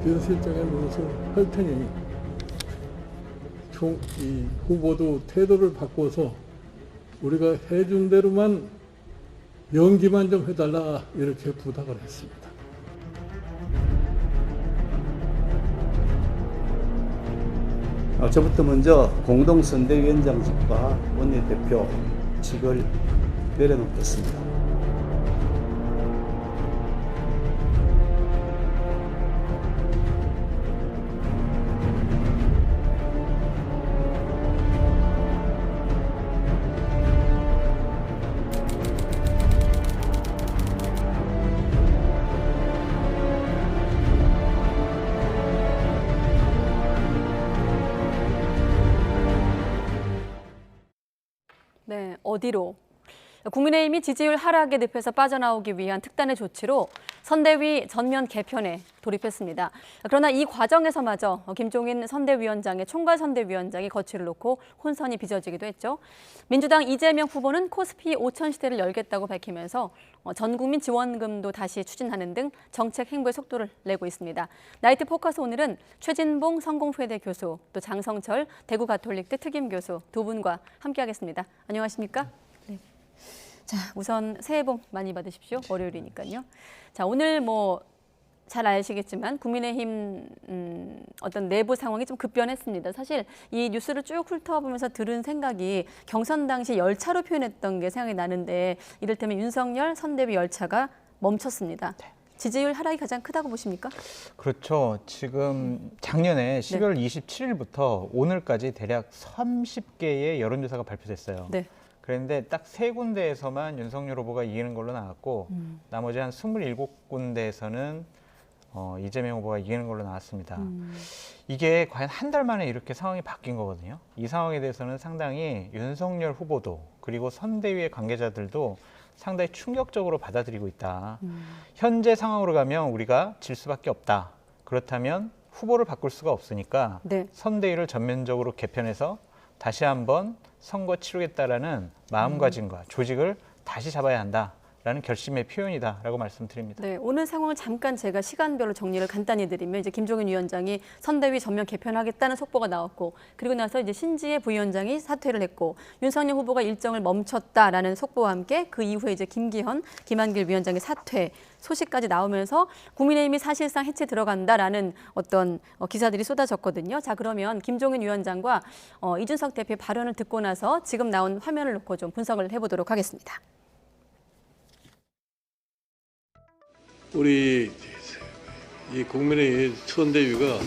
비서실장에 노릇을 할 테니 이 후보도 태도를 바꿔서 우리가 해준 대로만 연기만 좀 해달라 이렇게 부탁을 했습니다. 저부터 먼저 공동선대위원장직과 원내대표직을 내려놓겠습니다. 네, 어디로? 국민의힘이 지지율 하락의 늪에서 빠져나오기 위한 특단의 조치로 선대위 전면 개편에 돌입했습니다. 그러나 이 과정에서마저 김종인 선대위원장의 총괄 선대위원장이 거취를 놓고 혼선이 빚어지기도 했죠. 민주당 이재명 후보는 코스피 5천 시대를 열겠다고 밝히면서 전국민 지원금도 다시 추진하는 등 정책 행보의 속도를 내고 있습니다. 나이트 포커스 오늘은 최진봉 성공회대 교수, 또 장성철 대구 가톨릭대 특임 교수 두 분과 함께하겠습니다. 안녕하십니까? 네. 자, 우선 새해 복 많이 받으십시오. 월요일이니까요. 자, 오늘 잘 아시겠지만 국민의힘 어떤 내부 상황이 좀 급변했습니다. 사실 이 뉴스를 쭉 훑어보면서 들은 생각이 경선 당시 열차로 표현했던 게 생각이 나는데 이를테면 윤석열 선대위 열차가 멈췄습니다. 지지율 하락이 가장 크다고 보십니까? 그렇죠. 지금 작년에 12월 27일부터 오늘까지 대략 30개의 여론조사가 발표됐어요. 네. 그런데 딱 3군데에서만 윤석열 후보가 이기는 걸로 나왔고 나머지 한 27군데에서는 이재명 후보가 이기는 걸로 나왔습니다. 이게 과연 한 달 만에 이렇게 상황이 바뀐 거거든요. 이 상황에 대해서는 상당히 윤석열 후보도 그리고 선대위의 관계자들도 상당히 충격적으로 받아들이고 있다. 현재 상황으로 가면 우리가 질 수밖에 없다. 그렇다면 후보를 바꿀 수가 없으니까 네. 선대위를 전면적으로 개편해서 다시 한번 선거 치르겠다라는 마음가짐과 조직을 다시 잡아야 한다라는 결심의 표현이다라고 말씀드립니다. 네, 오늘 상황을 잠깐 제가 시간별로 정리를 간단히 드리면 이제 김종인 위원장이 선대위 전면 개편하겠다는 속보가 나왔고 그리고 나서 이제 신지혜 부위원장이 사퇴를 했고 윤석열 후보가 일정을 멈췄다라는 속보와 함께 그 이후에 이제 김한길 위원장의 사퇴 소식까지 나오면서 국민의힘이 사실상 해체 들어간다라는 어떤 기사들이 쏟아졌거든요. 자, 그러면 김종인 위원장과 이준석 대표의 발언을 듣고 나서 지금 나온 화면을 놓고 좀 분석을 해보도록 하겠습니다. 우리 이 국민의 선대위가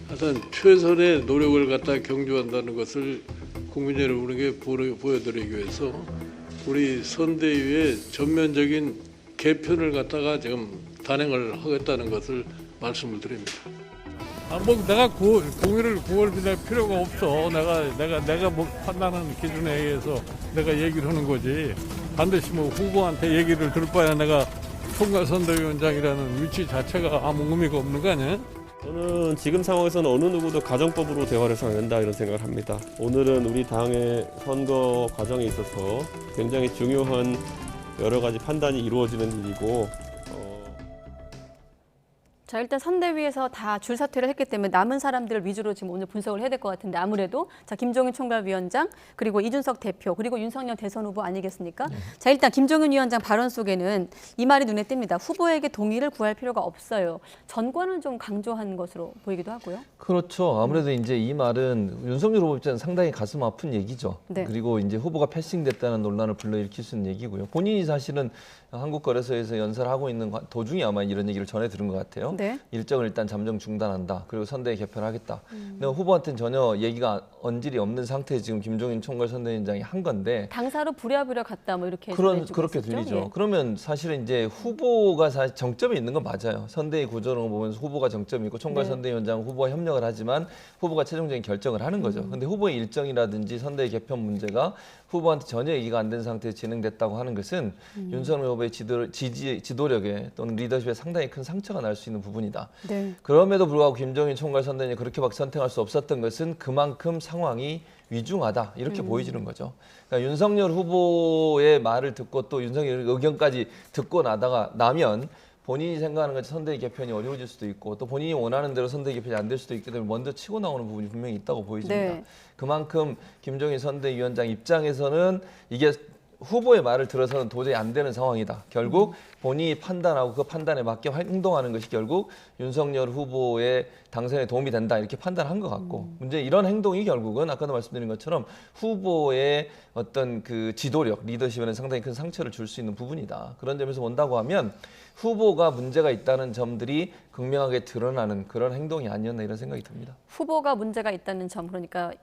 하여튼 최선의 노력을 갖다 경주한다는 것을 국민 여러분에게 보여드리기 위해서 우리 선대위의 전면적인 개편을 갖다가 지금 단행을 하겠다는 것을 말씀을 드립니다. 내가 공의를 구걸할 필요가 없어. 내가 판단하는 기준에 의해서 내가 얘기를 하는 거지. 반드시 후보한테 얘기를 들을 바야 내가 총괄선대위원장이라는 위치 자체가 아무 의미가 없는 거 아니에요? 저는 지금 상황에서는 어느 누구도 가정법으로 대화를 해서는 안 된다 이런 생각을 합니다. 오늘은 우리 당의 선거 과정에 있어서 굉장히 중요한 여러 가지 판단이 이루어지는 일이고 자, 일단 선대위에서 다 줄사퇴를 했기 때문에 남은 사람들을 위주로 지금 오늘 분석을 해야 될 것 같은데 아무래도 자, 김종인 총괄위원장 그리고 이준석 대표 그리고 윤석열 대선 후보 아니겠습니까? 자, 일단 김종인 위원장 발언 속에는 이 말이 눈에 띕니다. 후보에게 동의를 구할 필요가 없어요. 전권을 좀 강조한 것으로 보이기도 하고요. 그렇죠. 아무래도 이제 이 말은 윤석열 후보 입장에서 상당히 가슴 아픈 얘기죠. 네. 그리고 이제 후보가 패싱됐다는 논란을 불러일으킬 수 있는 얘기고요. 본인이 사실은 한국거래소에서 연설하고 있는 도중에 아마 이런 얘기를 전해 들은 것 같아요. 네. 일정을 일단 잠정 중단한다. 그리고 선대위 개편하겠다. 근데 후보한테는 전혀 얘기가 언질이 없는 상태에 지금 김종인 총괄 선대위원장이 한 건데 당사로 부랴부랴 갔다 이렇게 그렇게 있었죠? 들리죠. 예. 그러면 사실은 이제 후보가 사실 정점이 있는 건 맞아요. 선대위 구조를 보면서 후보가 정점이 있고 총괄 선대위원장 후보와 협력을 하지만 후보가 최종적인 결정을 하는 거죠. 근데 후보의 일정이라든지 선대위 개편 문제가 후보한테 전혀 얘기가 안 된 상태에서 진행됐다고 하는 것은 윤석열 후보의 지도력에 또는 리더십에 상당히 큰 상처가 날 수 있는 부분이다. 네. 그럼에도 불구하고 김종인 총괄 선대위원장이 그렇게 막 선택할 수 없었던 것은 그만큼 상황이 위중하다 이렇게 보여지는 거죠. 그러니까 윤석열 후보의 말을 듣고 또 윤석열 의견까지 듣고 나면 본인이 생각하는 것이 선대위 개편이 어려워질 수도 있고 또 본인이 원하는 대로 선대위 개편이 안 될 수도 있기 때문에 먼저 치고 나오는 부분이 분명히 있다고 보여집니다. 네. 그만큼 김종인 선대위원장 입장에서는 이게 후보의 말을 들어서는 도저히 안 되는 상황이다. 결국 본인이 판단하고 그 판단에 맞게 행동하는 것이 결국 윤석열 후보의 당선에 도움이 된다 이렇게 판단한 것 같고 문제 이런 행동이 결국은 아까도 말씀드린 것처럼 후보의 어떤 그 지도력, 리더십에는 상당히 큰 상처를 줄 수 있는 부분이다. 그런 점에서 본다고 하면 후보가 문제가 있다는 점들이 극명하게 드러나는 그런 행동이 아니었나 이런 생각이 듭니다. 후보가 문제가 있다는 점, 그러니까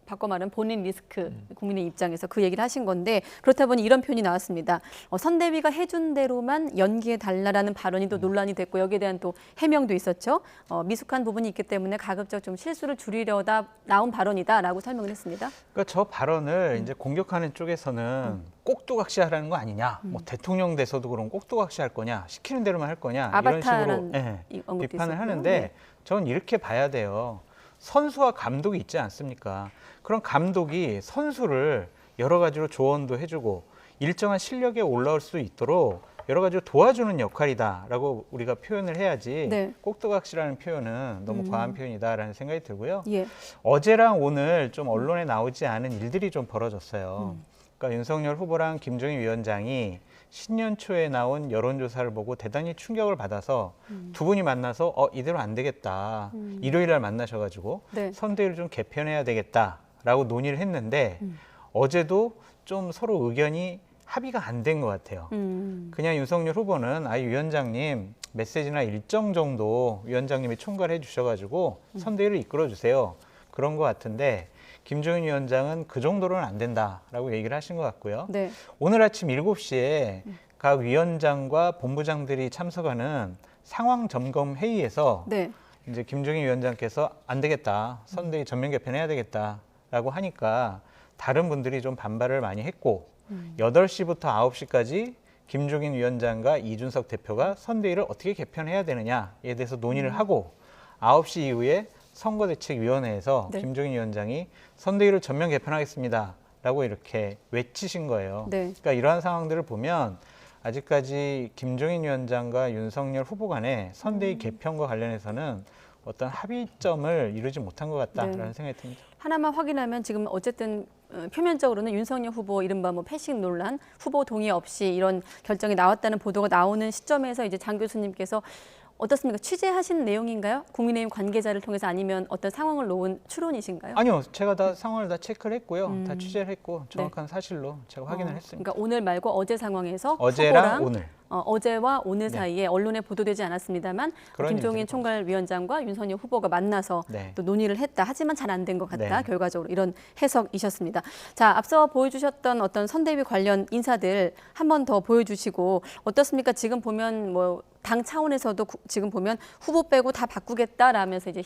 바꿔 말하면 본인 리스크, 국민의 입장에서 그 얘기를 하신 건데 그렇다 보니 이런 표현이 나왔습니다. 선대위가 해준 대로만 연기해달라라는 발언이 또 논란이 됐고 여기에 대한 또 해명도 있었죠. 미숙한 부분이 있기 때문에 가급적 좀 실수를 줄이려다 나온 발언이다라고 설명을 했습니다. 그러니까 저 발언을 이제 공격하는 쪽에서는 꼭두각시하라는 거 아니냐, 뭐 대통령 돼서도 그럼 꼭두각시할 거냐, 시키는 대로만 할 거냐 이런 식으로 아바타라는 언급도 비판을 있었고요. 하는데 네. 저는 이렇게 봐야 돼요. 선수와 감독이 있지 않습니까? 그런 감독이 선수를 여러 가지로 조언도 해주고 일정한 실력에 올라올 수 있도록 여러 가지로 도와주는 역할이다라고 우리가 표현을 해야지 네. 꼭두각시라는 표현은 너무 과한 표현이다라는 생각이 들고요. 예. 어제랑 오늘 좀 언론에 나오지 않은 일들이 좀 벌어졌어요. 그러니까 윤석열 후보랑 김종인 위원장이 신년 초에 나온 여론조사를 보고 대단히 충격을 받아서 두 분이 만나서 이대로 안 되겠다. 일요일 날 만나셔가지고 네. 선대위를 좀 개편해야 되겠다라고 논의를 했는데 어제도 좀 서로 의견이 합의가 안 된 것 같아요. 그냥 윤석열 후보는 위원장님 메시지나 일정 정도 위원장님이 총괄해 주셔가지고 선대위를 이끌어주세요. 그런 것 같은데 김종인 위원장은 그 정도로는 안 된다라고 얘기를 하신 것 같고요. 네. 오늘 아침 7시에 각 위원장과 본부장들이 참석하는 상황 점검 회의에서 네. 이제 김종인 위원장께서 안 되겠다. 선대위 전면 개편해야 되겠다라고 하니까 다른 분들이 좀 반발을 많이 했고 8시부터 9시까지 김종인 위원장과 이준석 대표가 선대위를 어떻게 개편해야 되느냐에 대해서 논의를 하고 9시 이후에 선거대책위원회에서 네. 김종인 위원장이 선대위를 전면 개편하겠습니다라고 이렇게 외치신 거예요. 네. 그러니까 이러한 상황들을 보면 아직까지 김종인 위원장과 윤석열 후보 간의 선대위 개편과 관련해서는 어떤 합의점을 이루지 못한 것 같다라는 네. 생각이 듭니다. 하나만 확인하면 지금 어쨌든 표면적으로는 윤석열 후보 이른바 뭐 패싱 논란, 후보 동의 없이 이런 결정이 나왔다는 보도가 나오는 시점에서 이제 장 교수님께서 어떻습니까? 취재하신 내용인가요? 국민의힘 관계자를 통해서 아니면 어떤 상황을 놓은 추론이신가요? 아니요, 제가 다 상황을 다 체크를 했고요, 다 취재를 했고 정확한 사실로 제가 확인을 했습니다. 그러니까 오늘 말고 어제 상황에서 어제랑 후보랑 오늘. 어제와 오늘 사이에 언론에 보도되지 않았습니다만 그런 김종인 일들이 총괄위원장과 윤석열 후보가 만나서 네. 또 논의를 했다. 하지만 잘 안 된 것 같다. 네. 결과적으로 이런 해석이셨습니다. 자, 앞서 보여주셨던 어떤 선대위 관련 인사들 한 번 더 보여주시고 어떻습니까? 지금 보면 뭐 당 차원에서도 지금 보면 후보 빼고 다 바꾸겠다라면서 이제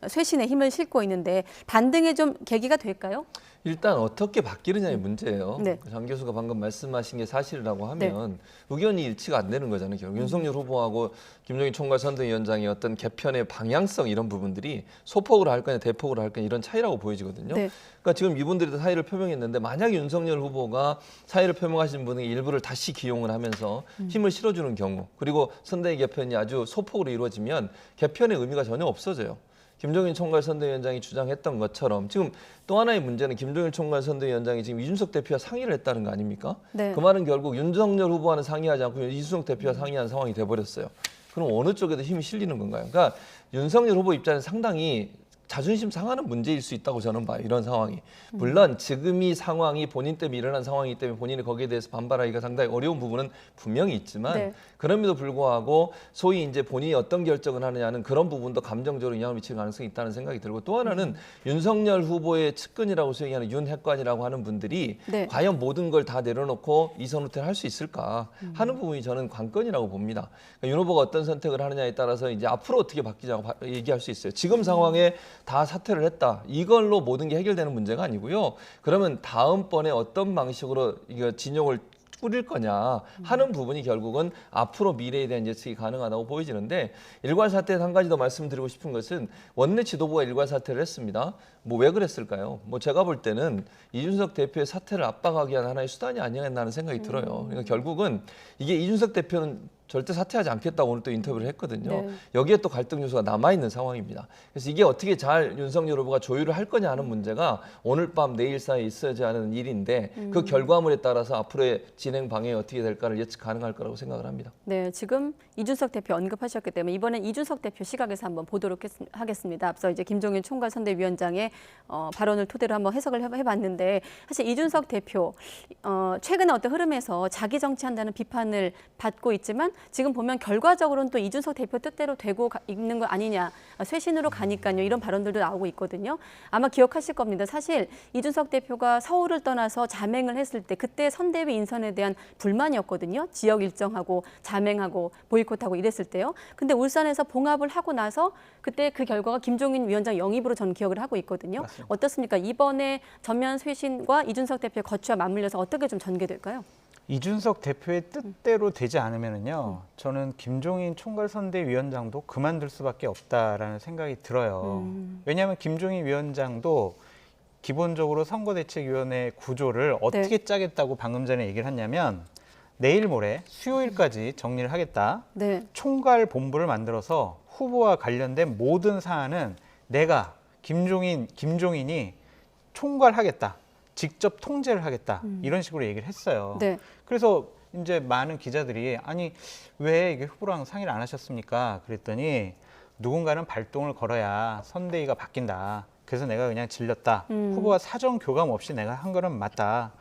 쇄신에 힘을 싣고 있는데 반등의 좀 계기가 될까요? 일단 어떻게 바뀌느냐의 문제예요. 네. 장 교수가 방금 말씀하신 게 사실이라고 하면 의견이 일치가 안 되는 거잖아요. 결국 윤석열 후보하고 김종인 총괄선대위원장의 어떤 개편의 방향성 이런 부분들이 소폭으로 할 거냐 대폭으로 할 거냐 이런 차이라고 보여지거든요. 네. 그러니까 지금 이분들이 사의를 표명했는데 만약 윤석열 후보가 사의를 표명하신 분의 일부를 다시 기용을 하면서 힘을 실어주는 경우 그리고 선대위 개편이 아주 소폭으로 이루어지면 개편의 의미가 전혀 없어져요. 김종인 총괄선대위원장이 주장했던 것처럼 지금 또 하나의 문제는 김종인 총괄선대위원장이 지금 이준석 대표와 상의를 했다는 거 아닙니까? 네. 그 말은 결국 윤석열 후보와는 상의하지 않고 이준석 대표와 상의한 상황이 돼버렸어요. 그럼 어느 쪽에도 힘이 실리는 건가요? 그러니까 윤석열 후보 입장에서 상당히 자존심 상하는 문제일 수 있다고 저는 봐요. 이런 상황이. 물론 지금 이 상황이 본인 때문에 일어난 상황이기 때문에 본인이 거기에 대해서 반발하기가 상당히 어려운 부분은 분명히 있지만 네. 그럼에도 불구하고 소위 이제 본인이 어떤 결정을 하느냐는 그런 부분도 감정적으로 영향을 미칠 가능성이 있다는 생각이 들고 또 하나는 윤석열 후보의 측근이라고 소개하는 윤핵관이라고 하는 분들이 네. 과연 모든 걸 다 내려놓고 이선 후퇴를 할 수 있을까 하는 부분이 저는 관건이라고 봅니다. 그러니까 윤 후보가 어떤 선택을 하느냐에 따라서 이제 앞으로 어떻게 바뀌자고 얘기할 수 있어요. 지금 상황에 다 사퇴를 했다. 이걸로 모든 게 해결되는 문제가 아니고요. 그러면 다음번에 어떤 방식으로 이거 진영을 꾸릴 거냐 하는 부분이 결국은 앞으로 미래에 대한 예측이 가능하다고 보여지는데 일괄 사태에서 한 가지 더 말씀드리고 싶은 것은 원내 지도부가 일괄 사퇴를 했습니다. 뭐 왜 그랬을까요? 뭐 제가 볼 때는 이준석 대표의 사퇴를 압박하기 위한 하나의 수단이 아니었나 하는 생각이 들어요. 그러니까 결국은 이게 이준석 대표는 절대 사퇴하지 않겠다고 오늘 또 인터뷰를 했거든요. 네. 여기에 또 갈등 요소가 남아있는 상황입니다. 그래서 이게 어떻게 잘 윤석열 후보가 조율을 할 거냐 하는 문제가 오늘 밤 내일 사이에 있어야지 하는 일인데 그 결과물에 따라서 앞으로의 진행 방향이 어떻게 될까를 예측 가능할 거라고 생각을 합니다. 네, 지금 이준석 대표 언급하셨기 때문에 이번엔 이준석 대표 시각에서 한번 보도록 하겠습니다. 앞서 이제 김종인 총괄선대위원장의 발언을 토대로 한번 해석을 해봤는데 사실 이준석 대표 최근에 어떤 흐름에서 자기 정치한다는 비판을 받고 있지만 지금 보면 결과적으로는 또 이준석 대표 뜻대로 되고 있는 거 아니냐, 쇄신으로 가니까요, 이런 발언들도 나오고 있거든요. 아마 기억하실 겁니다. 사실 이준석 대표가 서울을 떠나서 자맹을 했을 때 그때 선대위 인선에 대한 불만이었거든요. 지역 일정하고 자맹하고 보이콧하고 이랬을 때요. 근데 울산에서 봉합을 하고 나서 그때 그 결과가 김종인 위원장 영입으로 저는 기억을 하고 있거든요. 맞습니다. 어떻습니까? 이번에 전면 쇄신과 이준석 대표의 거취와 맞물려서 어떻게 좀 전개될까요? 이준석 대표의 뜻대로 되지 않으면은요, 저는 김종인 총괄선대위원장도 그만둘 수밖에 없다라는 생각이 들어요. 왜냐하면 김종인 위원장도 기본적으로 선거대책위원회 구조를 어떻게 짜겠다고 방금 전에 얘기를 했냐면 내일 모레 수요일까지 정리를 하겠다. 네. 총괄 본부를 만들어서 후보와 관련된 모든 사안은 내가 김종인이 총괄하겠다. 직접 통제를 하겠다. 이런 식으로 얘기를 했어요. 네. 그래서 이제 많은 기자들이 아니 왜 이게 후보랑 상의를 안 하셨습니까? 그랬더니 누군가는 발동을 걸어야 선대위가 바뀐다. 그래서 내가 그냥 질렸다. 후보와 사전 교감 없이 내가 한 거는 맞다.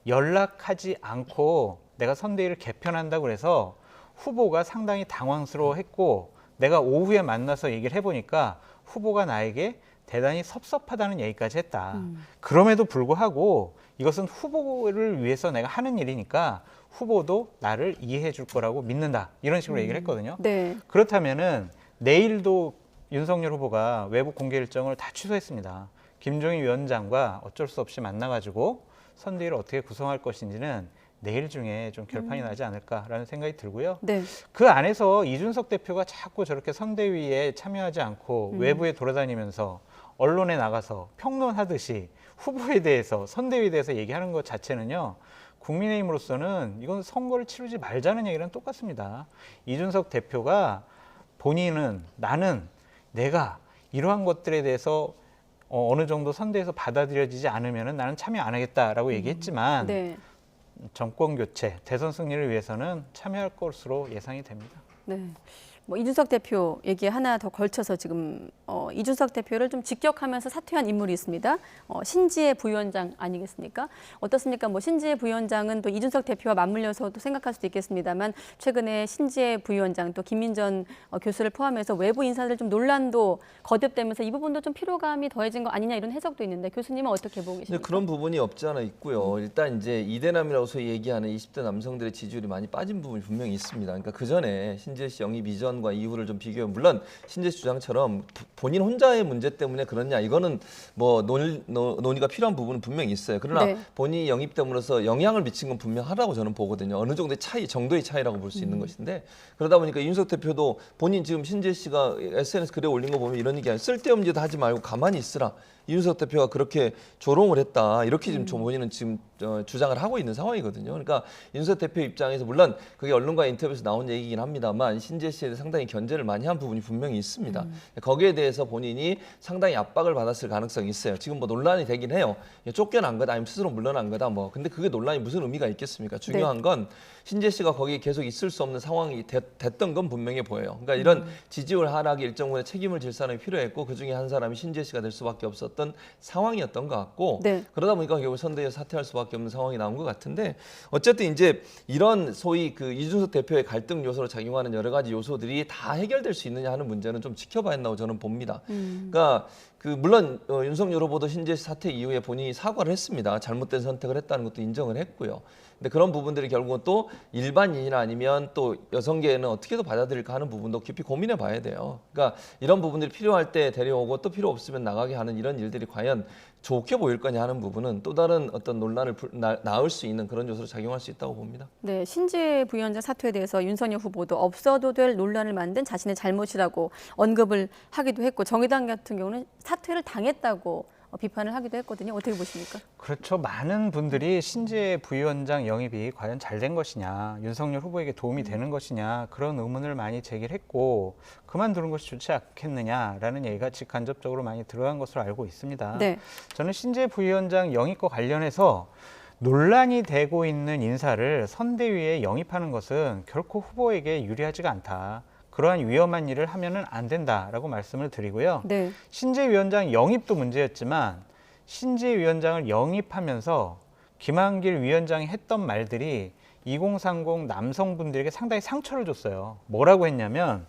연락하지 않고 내가 선대위를 개편한다고 그래서 후보가 상당히 당황스러워했고 내가 오후에 만나서 얘기를 해보니까 후보가 나에게 대단히 섭섭하다는 얘기까지 했다. 그럼에도 불구하고 이것은 후보를 위해서 내가 하는 일이니까 후보도 나를 이해해 줄 거라고 믿는다. 이런 식으로 얘기를 했거든요. 네. 그렇다면은 내일도 윤석열 후보가 외부 공개 일정을 다 취소했습니다. 김종인 위원장과 어쩔 수 없이 만나가지고 선대위를 어떻게 구성할 것인지는 내일 중에 좀 결판이 나지 않을까라는 생각이 들고요. 네. 그 안에서 이준석 대표가 자꾸 저렇게 선대위에 참여하지 않고 외부에 돌아다니면서 언론에 나가서 평론하듯이 후보에 대해서 선대위에 대해서 얘기하는 것 자체는요. 국민의힘으로서는 이건 선거를 치르지 말자는 얘기랑 똑같습니다. 이준석 대표가 본인은 내가 이러한 것들에 대해서 어느 정도 선대에서 받아들여지지 않으면 나는 참여 안 하겠다라고 얘기했지만 네. 정권 교체, 대선 승리를 위해서는 참여할 것으로 예상이 됩니다. 네. 뭐 이준석 대표 얘기 하나 더 걸쳐서 지금 이준석 대표를 좀 직격하면서 사퇴한 인물이 있습니다. 신지혜 부위원장 아니겠습니까? 어떻습니까? 뭐 신지혜 부위원장은 또 이준석 대표와 맞물려서도 생각할 수도 있겠습니다만 최근에 신지혜 부위원장 또 김민전 교수를 포함해서 외부 인사들 좀 논란도 거듭되면서 이 부분도 좀 피로감이 더해진 거 아니냐 이런 해석도 있는데 교수님은 어떻게 보고 계십니까? 그런 부분이 없지 않아 있고요. 일단 이제 이대남이라고 소위 얘기하는 20대 남성들의 지지율이 많이 빠진 부분이 분명히 있습니다. 그러니까 그 전에 신지혜 씨 영입 이전과 이후를 좀 비교해 물론 신지혜 씨 주장처럼 본인 혼자의 문제 때문에 그러냐 이거는 뭐 논의가 필요한 부분은 분명히 있어요. 그러나 네. 본인이 영입됨으로써 영향을 미친 건 분명하다고 저는 보거든요. 어느 정도의 정도의 차이라고 볼 수 있는 것인데 그러다 보니까 이준석 대표도 본인 지금 신지혜 씨가 SNS 글에 올린 거 보면 이런 얘기 아니에요. 쓸데없는 짓 하지 말고 가만히 있으라. 이준석 대표가 그렇게 조롱을 했다. 이렇게 지금 본인은 지금 주장을 하고 있는 상황이거든요. 그러니까 이준석 대표 입장에서 물론 그게 언론과 인터뷰에서 나온 얘기긴 합니다만 신지혜 씨에 대해 상당히 견제를 많이 한 부분이 분명히 있습니다. 거기에 대해서 본인이 상당히 압박을 받았을 가능성이 있어요. 지금 뭐 논란이 되긴 해요. 쫓겨난 거다 아니면 스스로 물러난 거다 뭐. 근데 그게 논란이 무슨 의미가 있겠습니까? 중요한 건 신지혜 씨가 거기에 계속 있을 수 없는 상황이 됐던 건 분명해 보여요. 그러니까 이런 지지율 하락에 일정 부분에 책임을 질 사람이 필요했고 그중에 한 사람이 신지혜 씨가 될 수밖에 없었던 상황이었던 것 같고 네. 그러다 보니까 결국 선대위에서 사퇴할 수밖에 없는 상황이 나온 것 같은데 어쨌든 이제 이런 소위 그 이준석 대표의 갈등 요소로 작용하는 여러 가지 요소들이 다 해결될 수 있느냐 하는 문제는 좀 지켜봐야 한다고 저는 봅니다. 그러니까 물론 윤석열 후보도 신지혜 씨 사퇴 이후에 본인이 사과를 했습니다. 잘못된 선택을 했다는 것도 인정을 했고요. 근데 그런 부분들이 결국은 또 일반인이나 아니면 또 여성계에는 어떻게도 받아들일까 하는 부분도 깊이 고민해 봐야 돼요. 그러니까 이런 부분들이 필요할 때 데려오고 또 필요 없으면 나가게 하는 이런 일들이 과연 좋게 보일 거냐 하는 부분은 또 다른 어떤 논란을 낳을 수 있는 그런 요소로 작용할 수 있다고 봅니다. 네, 신지혜 부위원장 사퇴에 대해서 윤석열 후보도 없어도 될 논란을 만든 자신의 잘못이라고 언급을 하기도 했고 정의당 같은 경우는 사퇴를 당했다고 비판을 하기도 했거든요. 어떻게 보십니까? 그렇죠. 많은 분들이 신재 부위원장 영입이 과연 잘 된 것이냐, 윤석열 후보에게 도움이 되는 것이냐 그런 의문을 많이 제기를 했고 그만두는 것이 좋지 않겠느냐라는 얘기가 직간접적으로 많이 들어간 것으로 알고 있습니다. 네. 저는 신재 부위원장 영입과 관련해서 논란이 되고 있는 인사를 선대위에 영입하는 것은 결코 후보에게 유리하지가 않다. 그러한 위험한 일을 하면은 안 된다라고 말씀을 드리고요. 네. 신재 위원장 영입도 문제였지만 신재 위원장을 영입하면서 김한길 위원장이 했던 말들이 2030 남성분들에게 상당히 상처를 줬어요. 뭐라고 했냐면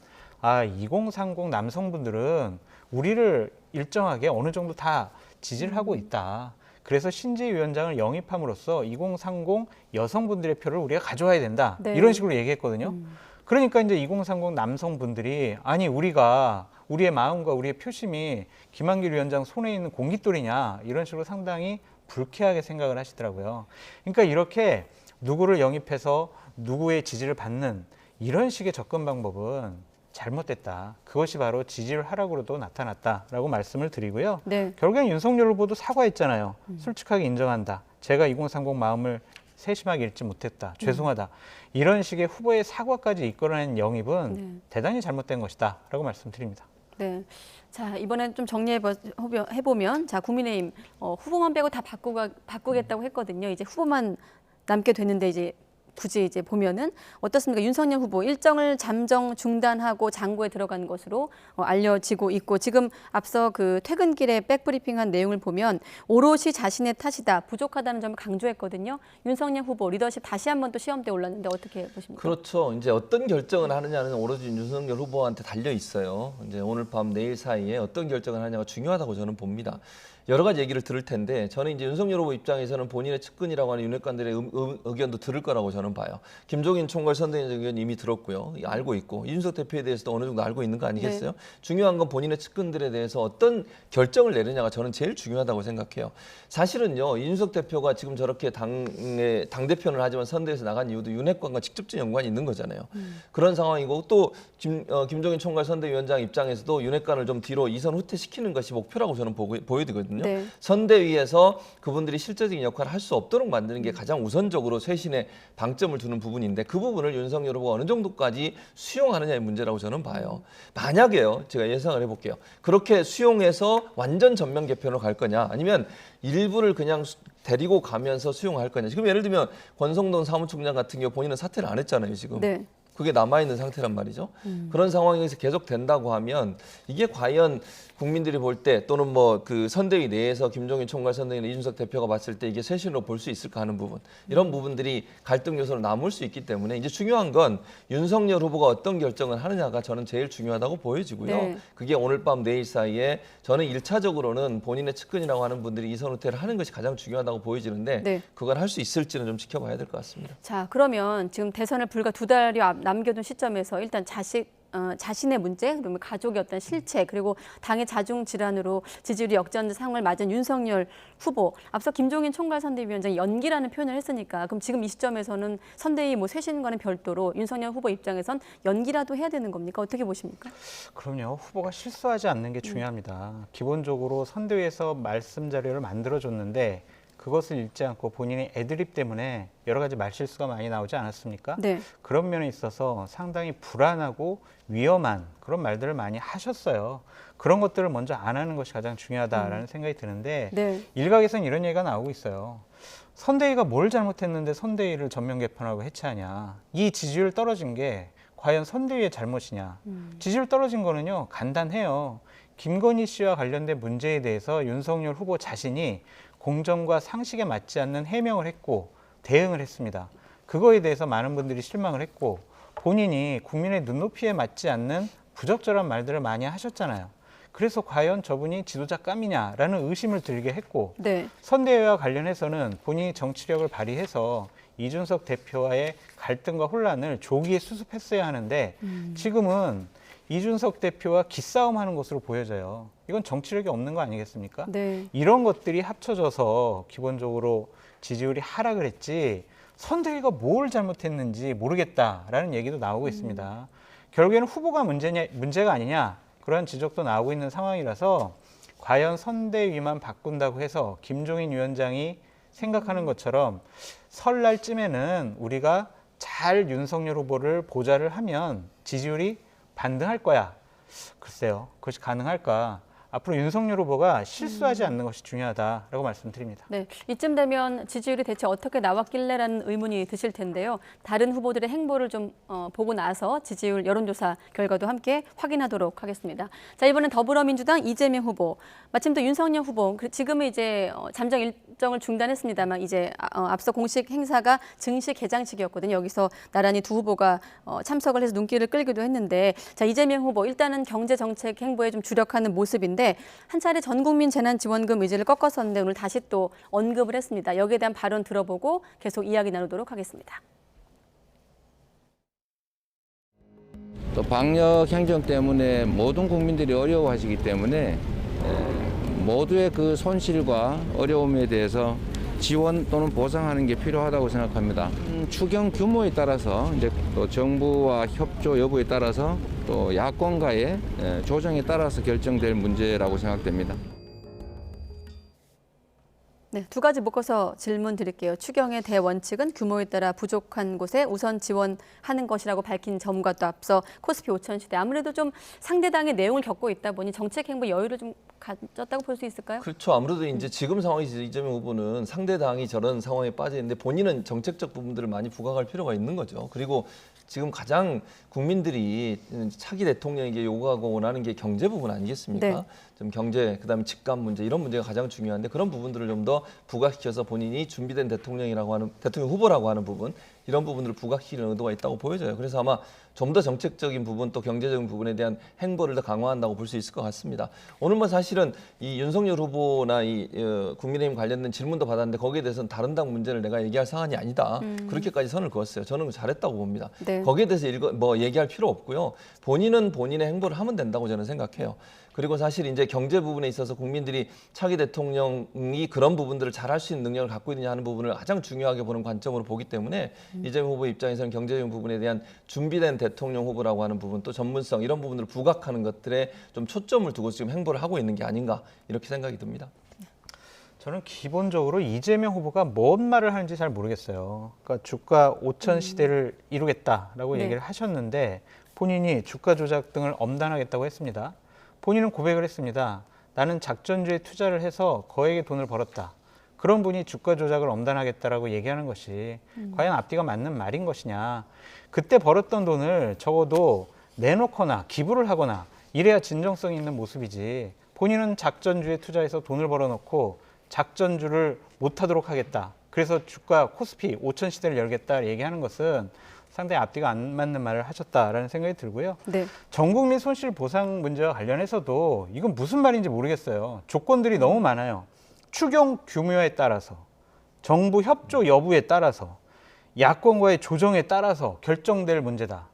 2030 남성분들은 우리를 일정하게 어느 정도 다 지지를 하고 있다. 그래서 신재 위원장을 영입함으로써 2030 여성분들의 표를 우리가 가져와야 된다. 네. 이런 식으로 얘기했거든요. 그러니까 이제 2030 남성분들이 아니 우리가 우리의 마음과 우리의 표심이 김한길 위원장 손에 있는 공깃돌이냐 이런 식으로 상당히 불쾌하게 생각을 하시더라고요. 그러니까 이렇게 누구를 영입해서 누구의 지지를 받는 이런 식의 접근 방법은 잘못됐다. 그것이 바로 지지율 하락으로도 나타났다라고 말씀을 드리고요. 네. 결국엔 윤석열 후보도 사과했잖아요. 솔직하게 인정한다. 제가 2030 마음을 세심하게 읽지 못했다. 죄송하다. 이런 식의 후보의 사과까지 이끌어낸 영입은 네. 대단히 잘못된 것이다. 라고 말씀드립니다. 네. 자, 이번엔 좀 정리해보면, 자, 국민의힘 후보만 빼고 다 바꾸겠다고 했거든요. 이제 후보만 남게 됐는데 이제 굳이 이제 보면은 어떻습니까? 윤석열 후보 일정을 잠정 중단하고 장고에 들어간 것으로 알려지고 있고 지금 앞서 그 퇴근길에 백브리핑한 내용을 보면 오롯이 자신의 탓이다, 부족하다는 점을 강조했거든요. 윤석열 후보 리더십 다시 한번 또 시험대에 올랐는데 어떻게 보십니까? 그렇죠. 이제 어떤 결정을 하느냐는 오로지 윤석열 후보한테 달려 있어요. 이제 오늘 밤 내일 사이에 어떤 결정을 하느냐가 중요하다고 저는 봅니다. 여러 가지 얘기를 들을 텐데 저는 이제 윤석열 후보 입장에서는 본인의 측근이라고 하는 윤핵관들의 의견도 들을 거라고 저는 봐요. 김종인 총괄 선대위원장 의견 이미 들었고요. 알고 있고 이준석 대표에 대해서도 어느 정도 알고 있는 거 아니겠어요? 네. 중요한 건 본인의 측근들에 대해서 어떤 결정을 내느냐가 저는 제일 중요하다고 생각해요. 사실은요. 이준석 대표가 지금 저렇게 당대표는 하지만 선대에서 나간 이유도 윤핵관과 직접적인 연관이 있는 거잖아요. 그런 상황이고 또 김종인 총괄 선대위원장 입장에서도 윤핵관을 좀 뒤로 이선 후퇴시키는 것이 목표라고 저는 보여지거든요. 네. 선대위에서 그분들이 실제적인 역할을 할 수 없도록 만드는 게 가장 우선적으로 쇄신에 방점을 두는 부분인데 그 부분을 윤석열 후보가 어느 정도까지 수용하느냐의 문제라고 저는 봐요. 만약에요. 제가 예상을 해볼게요. 그렇게 수용해서 완전 전면 개편으로 갈 거냐 아니면 일부를 그냥 데리고 가면서 수용할 거냐. 지금 예를 들면 권성동 사무총장 같은 경우 본인은 사퇴를 안 했잖아요. 지금. 네. 그게 남아있는 상태란 말이죠. 그런 상황에서 계속 된다고 하면 이게 과연 국민들이 볼 때 또는 뭐 그 선대위 내에서 김종인 총괄 선대위나 이준석 대표가 봤을 때 이게 쇄신으로 볼 수 있을까 하는 부분 이런 부분들이 갈등 요소로 남을 수 있기 때문에 이제 중요한 건 윤석열 후보가 어떤 결정을 하느냐가 저는 제일 중요하다고 보여지고요. 네. 그게 오늘 밤 내일 사이에 저는 1차적으로는 본인의 측근이라고 하는 분들이 이선 후퇴를 하는 것이 가장 중요하다고 보여지는데 네. 그걸 할 수 있을지는 좀 지켜봐야 될 것 같습니다. 자, 그러면 지금 대선을 불과 2달여 남겨둔 시점에서 일단 자신의 문제, 그러면 가족의 어떤 실체, 그리고 당의 자중 질환으로 지지율이 역전 상을 맞은 윤석열 후보, 앞서 김종인 총괄 선대위원장이 연기라는 표현을 했으니까 그럼 지금 이 시점에서는 선대위 뭐 쇄신과는 별도로 윤석열 후보 입장에선 연기라도 해야 되는 겁니까? 어떻게 보십니까? 그럼요. 후보가 실수하지 않는 게 중요합니다. 기본적으로 선대위에서 말씀 자료를 만들어줬는데 그것을 읽지 않고 본인의 애드립 때문에 여러 가지 말실수가 많이 나오지 않았습니까? 네. 그런 면에 있어서 상당히 불안하고 위험한 그런 말들을 많이 하셨어요. 그런 것들을 먼저 안 하는 것이 가장 중요하다라는 생각이 드는데 네. 일각에서는 이런 얘기가 나오고 있어요. 선대위가 뭘 잘못했는데 선대위를 전면 개편하고 해체하냐. 이 지지율 떨어진 게 과연 선대위의 잘못이냐. 지지율 떨어진 거는요. 간단해요. 김건희 씨와 관련된 문제에 대해서 윤석열 후보 자신이 공정과 상식에 맞지 않는 해명을 했고 대응을 했습니다. 그거에 대해서 많은 분들이 실망을 했고 본인이 국민의 눈높이에 맞지 않는 부적절한 말들을 많이 하셨잖아요. 그래서 과연 저분이 지도자감이냐라는 의심을 들게 했고 네. 선대위와 관련해서는 본인이 정치력을 발휘해서 이준석 대표와의 갈등과 혼란을 조기에 수습했어야 하는데 지금은 이준석 대표와 기싸움하는 것으로 보여져요. 이건 정치력이 없는 거 아니겠습니까? 네. 이런 것들이 합쳐져서 기본적으로 지지율이 하락을 했지 선대위가 뭘 잘못했는지 모르겠다라는 얘기도 나오고 있습니다. 결국에는 후보가 문제가 아니냐 그런 지적도 나오고 있는 상황이라서 과연 선대위만 바꾼다고 해서 김종인 위원장이 생각하는 것처럼 설날쯤에는 우리가 잘 윤석열 후보를 보좌를 하면 지지율이 반등할 거야. 글쎄요, 그것이 가능할까? 앞으로 윤석열 후보가 실수하지 않는 것이 중요하다라고 말씀드립니다. 네, 이쯤 되면 지지율이 대체 어떻게 나왔길래라는 의문이 드실 텐데요. 다른 후보들의 행보를 좀 보고 나서 지지율 여론조사 결과도 함께 확인하도록 하겠습니다. 자, 이번엔 더불어민주당 이재명 후보, 마침 또 윤석열 후보, 지금은 이제 잠정 일정을 중단했습니다만 이제 앞서 공식 행사가 증시 개장식이었거든요. 여기서 나란히 두 후보가 참석을 해서 눈길을 끌기도 했는데, 자, 이재명 후보 일단은 경제 정책 행보에 좀 주력하는 모습인데 한 차례 전국민 재난지원금 의지를 꺾었었는데 오늘 다시 또 언급을 했습니다. 여기에 대한 발언 들어보고 계속 이야기 나누도록 하겠습니다. 또 방역 행정 때문에 모든 국민들이 어려워하시기 때문에 모두의 그 손실과 어려움에 대해서 지원 또는 보상하는 게 필요하다고 생각합니다. 추경 규모에 따라서 이제 또 정부와 협조 여부에 따라서 또 야권과의 조정에 따라서 결정될 문제라고 생각됩니다. 네, 두 가지 묶어서 질문 드릴게요. 추경의 대원칙은 규모에 따라 부족한 곳에 우선 지원하는 것이라고 밝힌 점과 또 앞서 코스피 5천 시대, 아무래도 좀 상대당의 내용을 겪고 있다 보니 정책 행보 여유를 좀 가졌다고 볼 수 있을까요? 그렇죠. 아무래도 이제 지금 상황에서 이재명 후보는 상대 당이 저런 상황에 빠져 있는데 본인은 정책적 부분들을 많이 부각할 필요가 있는 거죠. 그리고 지금 가장 국민들이 차기 대통령에게 요구하고 원하는 게 경제 부분 아니겠습니까? 네. 좀 경제, 그다음에 집값 문제 이런 문제가 가장 중요한데 그런 부분들을 좀 더 부각시켜서 본인이 준비된 대통령 후보라고 하는 부분 이런 부분들을 부각시키는 의도가 있다고 보여져요. 그래서 아마 좀 더 정책적인 부분 또 경제적인 부분에 대한 행보를 더 강화한다고 볼 수 있을 것 같습니다. 오늘 뭐 사실은 이 윤석열 후보나 이 국민의힘 관련된 질문도 받았는데 거기에 대해서는 다른 당 문제를 내가 얘기할 사안이 아니다. 그렇게까지 선을 그었어요. 저는 잘했다고 봅니다. 네. 거기에 대해서 얘기할 필요 없고요. 본인은 본인의 행보를 하면 된다고 저는 생각해요. 그리고 사실 이제 경제 부분에 있어서 국민들이 차기 대통령이 그런 부분들을 잘할 수 있는 능력을 갖고 있느냐 하는 부분을 가장 중요하게 보는 관점으로 보기 때문에 이재명 후보 입장에서는 경제적인 부분에 대한 준비된 대통령 후보라고 하는 부분 또 전문성 이런 부분들을 부각하는 것들에 좀 초점을 두고 지금 행보를 하고 있는 게 아닌가 이렇게 생각이 듭니다. 저는 기본적으로 이재명 후보가 뭔 말을 하는지 잘 모르겠어요. 그러니까 주가 5천 시대를 이루겠다라고 네. 얘기를 하셨는데 본인이 주가 조작 등을 엄단하겠다고 했습니다. 본인은 고백을 했습니다. 나는 작전주에 투자를 해서 거액의 돈을 벌었다. 그런 분이 주가 조작을 엄단하겠다라고 얘기하는 것이 과연 앞뒤가 맞는 말인 것이냐. 그때 벌었던 돈을 적어도 내놓거나 기부를 하거나 이래야 진정성이 있는 모습이지. 본인은 작전주에 투자해서 돈을 벌어놓고 작전주를 못하도록 하겠다. 그래서 주가 코스피 5천 시대를 열겠다 얘기하는 것은 상당히 앞뒤가 안 맞는 말을 하셨다라는 생각이 들고요. 네. 전국민 손실 보상 문제와 관련해서도 이건 무슨 말인지 모르겠어요. 조건들이 너무 많아요. 추경 규모에 따라서, 정부 협조 여부에 따라서, 야권과의 조정에 따라서 결정될 문제다.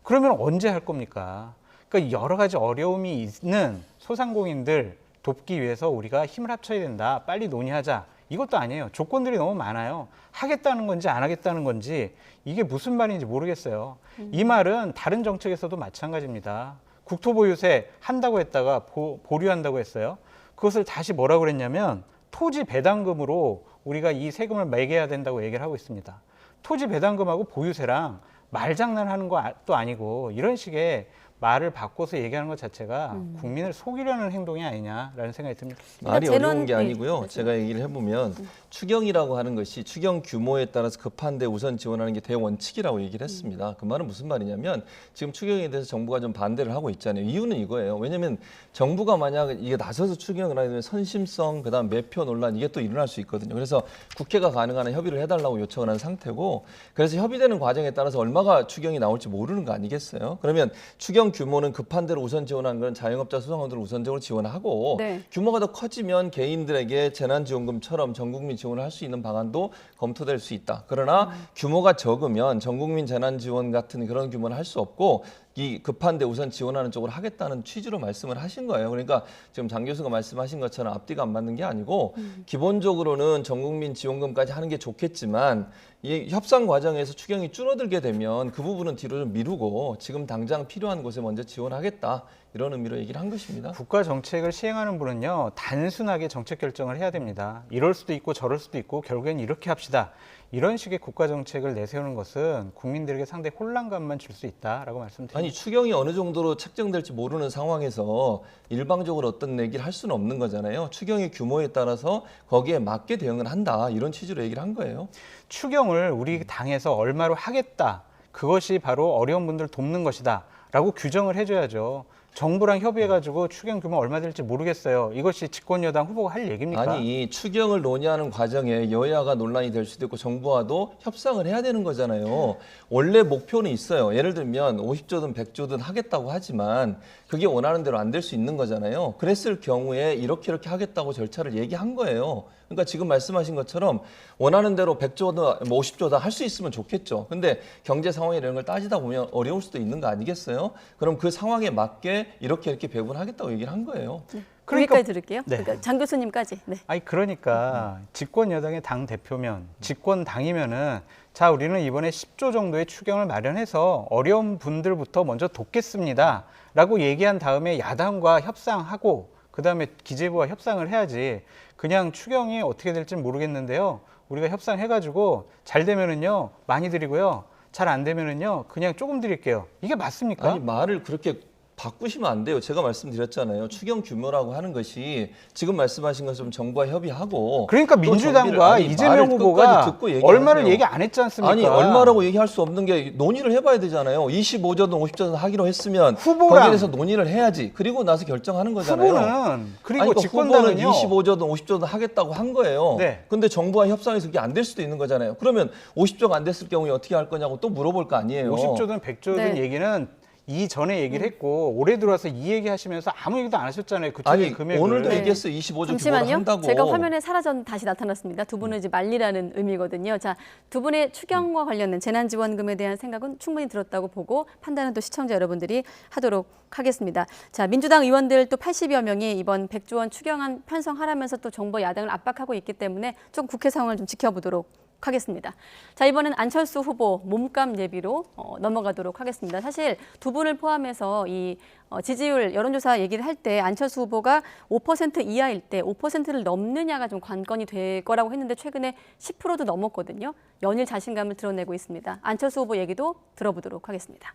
그러면 언제 할 겁니까? 그러니까 여러 가지 어려움이 있는 소상공인들 돕기 위해서 우리가 힘을 합쳐야 된다. 빨리 논의하자. 이것도 아니에요. 조건들이 너무 많아요. 하겠다는 건지 안 하겠다는 건지 이게 무슨 말인지 모르겠어요. 이 말은 다른 정책에서도 마찬가지입니다. 국토보유세 한다고 했다가 보류한다고 했어요. 그것을 다시 뭐라고 그랬냐면 토지 배당금으로 우리가 이 세금을 매겨야 된다고 얘기를 하고 있습니다. 토지 배당금하고 보유세랑 말장난하는 것도 아니고 이런 식의 말을 바꿔서 얘기하는 것 자체가 국민을 속이려는 행동이 아니냐라는 생각이 듭니다. 말이 재론, 어려운 게 아니고요. 네. 제가 얘기를 해보면 추경이라고 하는 것이 추경 규모에 따라서 급한데 우선 지원하는 게 대원칙이라고 얘기를 했습니다. 그 말은 무슨 말이냐면 지금 추경에 대해서 정부가 좀 반대를 하고 있잖아요. 이유는 이거예요. 왜냐하면 정부가 만약 이게 나서서 추경을 하면 선심성, 그다음 매표 논란 이게 또 일어날 수 있거든요. 그래서 국회가 가능한 한 협의를 해달라고 요청을 한 상태고 그래서 협의되는 과정에 따라서 얼마가 추경이 나올지 모르는 거 아니겠어요? 그러면 추경 규모는 급한 대로 우선 지원하는 건 자영업자 소상공인들을 우선적으로 지원하고 네. 규모가 더 커지면 개인들에게 재난지원금처럼 전국민 지원을 할 수 있는 방안도 검토될 수 있다. 그러나 규모가 적으면 전국민 재난지원 같은 그런 규모는 할 수 없고 이 급한데 우선 지원하는 쪽으로 하겠다는 취지로 말씀을 하신 거예요. 그러니까 지금 장 교수가 말씀하신 것처럼 앞뒤가 안 맞는 게 아니고 기본적으로는 전국민 지원금까지 하는 게 좋겠지만 이 협상 과정에서 추경이 줄어들게 되면 그 부분은 뒤로 좀 미루고 지금 당장 필요한 곳에 먼저 지원하겠다. 이런 의미로 얘기를 한 것입니다. 국가 정책을 시행하는 분은요, 단순하게 정책 결정을 해야 됩니다. 이럴 수도 있고 저럴 수도 있고 결국엔 이렇게 합시다. 이런 식의 국가 정책을 내세우는 것은 국민들에게 상당히 혼란감만 줄 수 있다라고 말씀드립니다. 아니 추경이 어느 정도로 책정될지 모르는 상황에서 일방적으로 어떤 얘기를 할 수는 없는 거잖아요. 추경의 규모에 따라서 거기에 맞게 대응을 한다. 이런 취지로 얘기를 한 거예요. 추경을 우리 당에서 얼마로 하겠다. 그것이 바로 어려운 분들 돕는 것이다. 라고 규정을 해줘야죠. 정부랑 협의해가지고 추경 규모 얼마 될지 모르겠어요. 이것이 집권여당 후보가 할 얘기입니까? 아니 추경을 논의하는 과정에 여야가 논란이 될 수도 있고 정부와도 협상을 해야 되는 거잖아요. 원래 목표는 있어요. 예를 들면 50조든 100조든 하겠다고 하지만 그게 원하는 대로 안 될 수 있는 거잖아요. 그랬을 경우에 이렇게 하겠다고 절차를 얘기한 거예요. 그러니까 지금 말씀하신 것처럼 원하는 대로 100조든 50조든 할 수 있으면 좋겠죠. 근데 경제 상황 이런 걸 따지다 보면 어려울 수도 있는 거 아니겠어요? 그럼 그 상황에 맞게 이렇게 배분하겠다고 얘기를 한 거예요. 여기까지 들을게요. 네. 그러니까 장 교수님까지. 네. 아니 그러니까 집권 여당의 당 대표면 집권 당이면은 자 우리는 이번에 10조 정도의 추경을 마련해서 어려운 분들부터 먼저 돕겠습니다라고 얘기한 다음에 야당과 협상하고 그다음에 기재부와 협상을 해야지. 그냥 추경이 어떻게 될지는 모르겠는데요. 우리가 협상해가지고 잘 되면은요 많이 드리고요. 잘 안 되면은요 그냥 조금 드릴게요. 이게 맞습니까? 아니 말을 그렇게 바꾸시면 안 돼요. 제가 말씀드렸잖아요. 추경 규모라고 하는 것이 지금 말씀하신 것처럼 정부와 협의하고 그러니까 또 민주당과 정비를- 이재명 말을 후보가 끝까지 듣고 얘기하세요. 얼마를 얘기 안 했지 않습니까? 아니 얼마라고 얘기할 수 없는 게 논의를 해봐야 되잖아요. 25조든 50조든 하기로 했으면 후보랑- 거기에 대해서 논의를 해야지. 그리고 나서 결정하는 거잖아요. 후보는 그리고 아니, 그러니까 후보는 집권당은요. 25조든 50조든 하겠다고 한 거예요. 네. 근데 정부와 협상에서 그게 안 될 수도 있는 거잖아요. 그러면 50조가 안 됐을 경우에 어떻게 할 거냐고 또 물어볼 거 아니에요. 50조든 100조든 네. 얘기는 이전에 얘기를 했고 올해 들어와서 이 얘기 하시면서 아무 얘기도 안 하셨잖아요. 그쪽의 아니 금액을. 오늘도 네. 얘기했어요. 25조 규모를 잠시만요. 한다고. 제가 화면에 사라졌 다시 나타났습니다. 두 분은 이제 말리라는 의미거든요. 자, 두 분의 추경과 관련된 재난지원금에 대한 생각은 충분히 들었다고 보고 판단은 또 시청자 여러분들이 하도록 하겠습니다. 자, 민주당 의원들 또 80여 명이 이번 100조 원 추경안 편성하라면서 또 정부 야당을 압박하고 있기 때문에 좀 국회 상황을 좀 지켜보도록 하겠습니다. 자, 이번엔 안철수 후보 몸값 예비로 넘어가도록 하겠습니다. 사실 두 분을 포함해서 이 지지율 여론조사 얘기를 할 때 안철수 후보가 5% 이하일 때 5%를 넘느냐가 좀 관건이 될 거라고 했는데 최근에 10%도 넘었거든요. 연일 자신감을 드러내고 있습니다. 안철수 후보 얘기도 들어보도록 하겠습니다.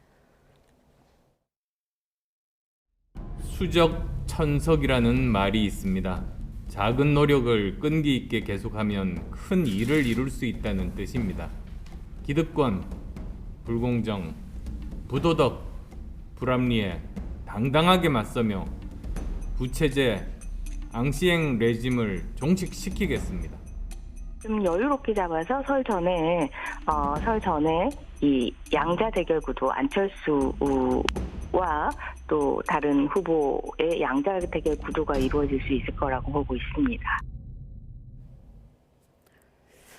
수적천석이라는 말이 있습니다. 작은 노력을 끈기 있게 계속하면 큰 일을 이룰 수 있다는 뜻입니다. 기득권, 불공정, 부도덕, 불합리에 당당하게 맞서며 부채제, 앙시행 레짐을 종식시키겠습니다. 좀 여유롭게 잡아서 설 전에 이 양자 대결 구도 안철수와 또 다른 후보의 양자 대결 구도가 이루어질 수 있을 거라고 보고 있습니다.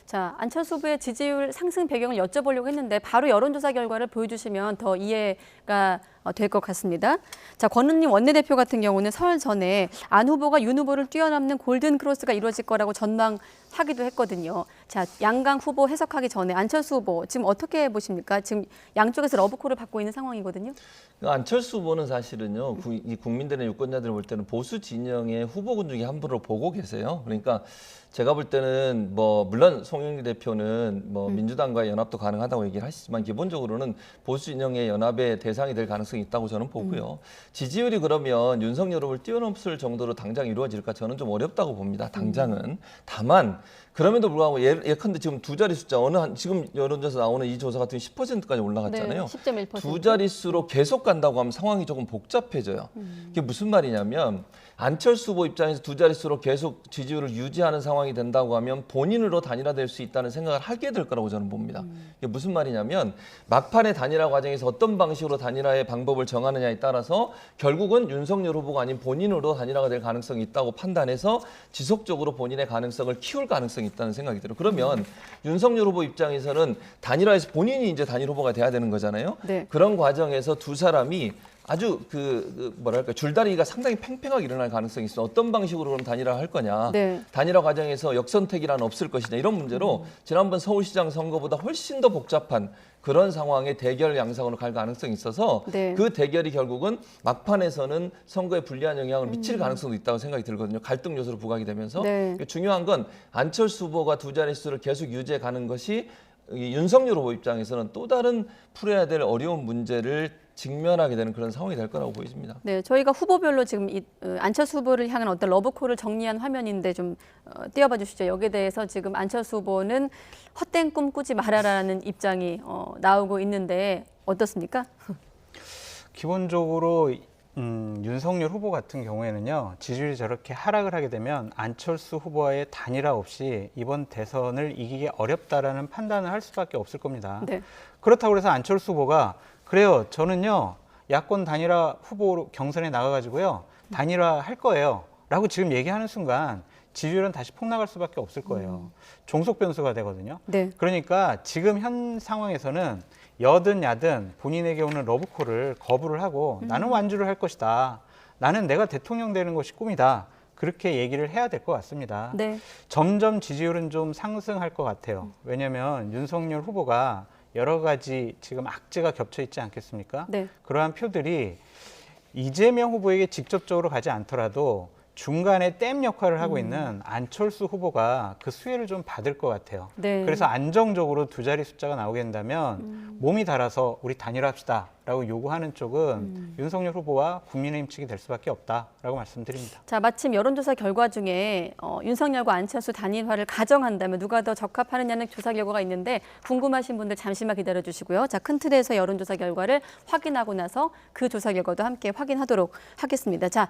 자, 안철수 후보의 지지율 상승 배경을 여쭤보려고 했는데 바로 여론조사 결과를 보여주시면 더 이해가 될 것 같습니다. 자, 권은희 원내대표 같은 경우는 설 전에 안 후보가 윤 후보를 뛰어넘는 골든 크로스가 이루어질 거라고 전망하기도 했거든요. 자, 양강 후보 해석하기 전에 안철수 후보 지금 어떻게 보십니까? 지금 양쪽에서 러브콜을 받고 있는 상황이거든요. 안철수 후보는 사실은요, 이 국민들의 유권자들 볼 때는 보수 진영의 후보군 중에 한 분으로 보고 계세요. 그러니까 제가 볼 때는 물론 송영길 대표는 민주당과의 연합도 가능하다고 얘기를 하시지만 기본적으로는 보수 진영의 연합의 대상이 될 가능성이 있다고 저는 보고요. 지지율이 그러면 윤석열 후보를 뛰어넘을 정도로 당장 이루어질까 저는 좀 어렵다고 봅니다. 당장은. 다만 그럼에도 불구하고 예컨대 지금 두 자리 숫자 지금 여론조사 나오는 이 조사 같은 10%까지 올라갔잖아요. 네, 10.1%. 두 자릿수로 계속 간다고 하면 상황이 조금 복잡해져요. 이게 무슨 말이냐면 안철수 후보 입장에서 두 자릿수로 계속 지지율을 유지하는 상황이 된다고 하면 본인으로 단일화될 수 있다는 생각을 하게 될 거라고 저는 봅니다. 이게 무슨 말이냐면 막판의 단일화 과정에서 어떤 방식으로 단일화의 방법을 정하느냐에 따라서 결국은 윤석열 후보가 아닌 본인으로 단일화가 될 가능성이 있다고 판단해서 지속적으로 본인의 가능성을 키울 가능성이 있다는 생각이 들어요. 그러면 윤석열 후보 입장에서는 단일화에서 본인이 이제 단일 후보가 돼야 되는 거잖아요. 네. 그런 과정에서 두 사람이 아주 뭐랄까 줄다리기가 상당히 팽팽하게 일어날 가능성이 있어. 어떤 방식으로 그럼 단일화 할 거냐. 네. 단일화 과정에서 역선택이란 없을 것이냐. 이런 문제로 지난번 서울시장 선거보다 훨씬 더 복잡한 그런 상황에 대결 양상으로 갈 가능성이 있어서 네. 그 대결이 결국은 막판에서는 선거에 불리한 영향을 미칠 가능성도 있다고 생각이 들거든요. 갈등 요소로 부각이 되면서. 네. 중요한 건 안철수 후보가 두 자릿수를 계속 유지해 가는 것이 이 윤석열 후보 입장에서는 또 다른 풀어야 될 어려운 문제를 직면하게 되는 그런 상황이 될 거라고 보여집니다. 네, 저희가 후보별로 지금 안철수 후보를 향한 어떤 러브콜을 정리한 화면인데 좀 띄워봐 주시죠. 여기에 대해서 지금 안철수 후보는 헛된 꿈 꾸지 말아라는 입장이 나오고 있는데 어떻습니까? 기본적으로 윤석열 후보 같은 경우에는요, 지지율이 저렇게 하락을 하게 되면 안철수 후보와의 단일화 없이 이번 대선을 이기기 어렵다라는 판단을 할 수밖에 없을 겁니다. 네. 그렇다고 해서 안철수 후보가 그래요, 저는요 야권 단일화 후보로 경선에 나가가지고요 단일화 할 거예요 라고 지금 얘기하는 순간 지지율은 다시 폭락할 수밖에 없을 거예요. 종속 변수가 되거든요. 네. 그러니까 지금 현 상황에서는 여든 야든 본인에게 오는 러브콜을 거부를 하고 나는 완주를 할 것이다. 나는 내가 대통령 되는 것이 꿈이다. 그렇게 얘기를 해야 될 것 같습니다. 네. 점점 지지율은 좀 상승할 것 같아요. 왜냐하면 윤석열 후보가 여러 가지 지금 악재가 겹쳐 있지 않겠습니까? 네. 그러한 표들이 이재명 후보에게 직접적으로 가지 않더라도 중간에 댐 역할을 하고 있는 안철수 후보가 그 수혜를 좀 받을 것 같아요. 네. 그래서 안정적으로 두 자리 숫자가 나오게 된다면 몸이 달아서 우리 단일화합시다 라고 요구하는 쪽은 윤석열 후보와 국민의힘 측이 될 수밖에 없다라고 말씀드립니다. 자, 마침 여론조사 결과 중에 윤석열과 안철수 단일화를 가정한다면 누가 더 적합하느냐는 조사 결과가 있는데 궁금하신 분들 잠시만 기다려 주시고요. 자, 큰 틀에서 여론조사 결과를 확인하고 나서 그 조사 결과도 함께 확인하도록 하겠습니다. 자,